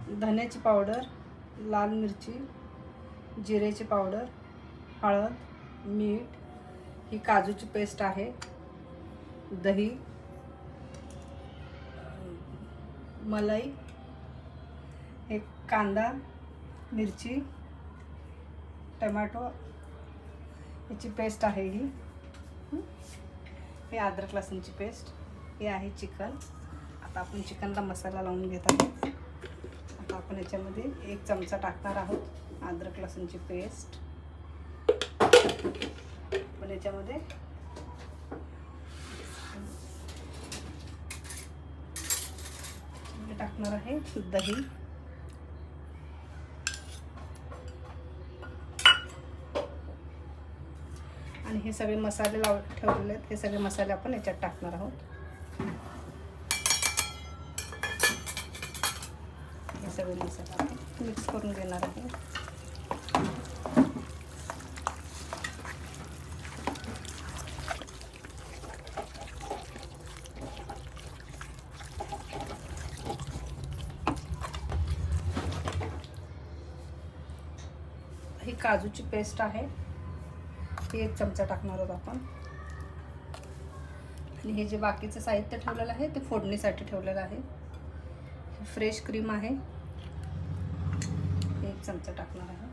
धन्याची पावडर, लाल मिरची, जिरेची पावडर, हळद, मीठ, ही काजूची पेस्ट आहे, दही, मलाई, एक कांदा, मिरची, टमाटो याची पेस्ट आहे ही अद्रक लसूणची पेस्ट, हे आहे चिकन। आता आपण चिकनला मसाला लावून घेत आहोत। आता आपण याच्यामध्ये 1 चमचा टाकणार आहोत अद्रक लसूणची पेस्ट। आपण याच्यामध्ये टाकणार आहे दही, आणि हे सगळे मसाले ठेवलेले आहेत, हे सगळे मसाले आपण याच्यात टाकणार आहोत। हे सगळे मसाले आपण मिक्स करून घेणार आहे। ही काजूची पेस्ट आहे, ही 1 चमचा टाकणार आहोत आपण। आणि हे जे बाकीचं साहित्य ठेवलेलं आहे ते फोडणीसाठी ठेवलेलं आहे। फ्रेश क्रीम आहे, 1 चमचा टाकणार आहे।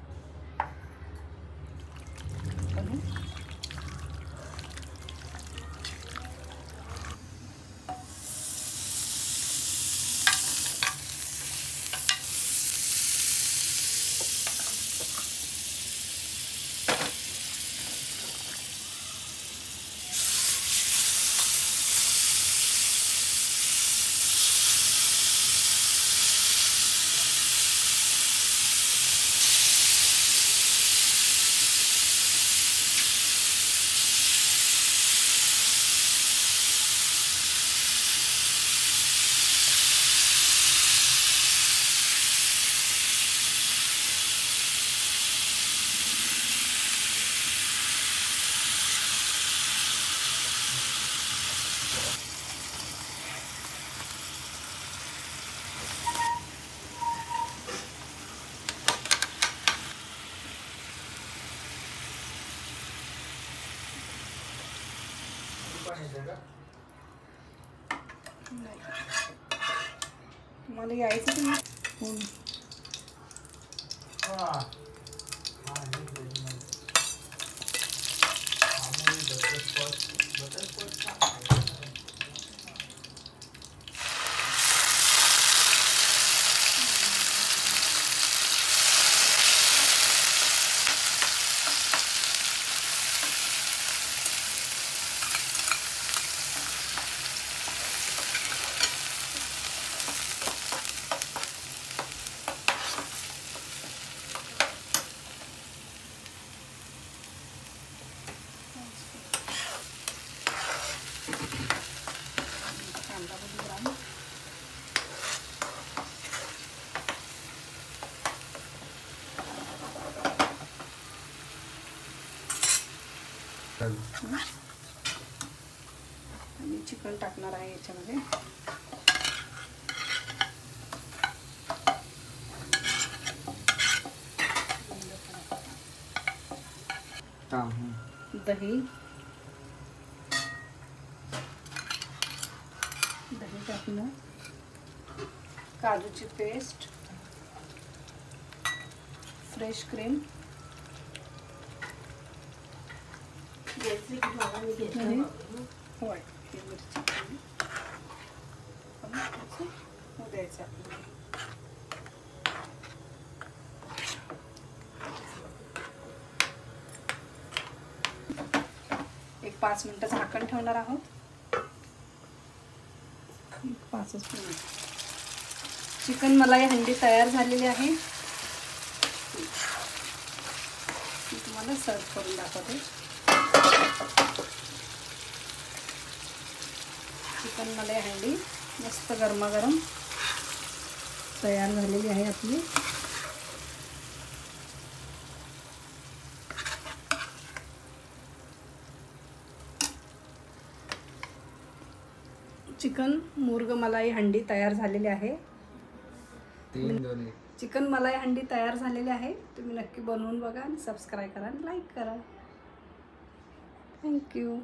मला यायचं तुम्ही आणि चिकन टाकणार आहे याच्यामध्ये। दही टाकणं, काजूची पेस्ट, फ्रेश क्रीम, एक 5 मिनिटं झाकण ठेवणार आहोत। 5 मिनिट। चिकन मलाई हंडी तयार झालेली आहे, मी तुम्हाला सर्व करून दाखवते। चिकन मलाई हंडी मस्त गरमागरम तयार झालेली आहे आपली। चिकन मुर्ग मलाई हंडी तयार झालेली आहे। 3 2 1. चिकन मलाई हंडी तयार झालेली आहे. तुम्ही नक्की बनवून बघा आणि सबस्क्राईब करा आणि लाईक करा. थँक्यू.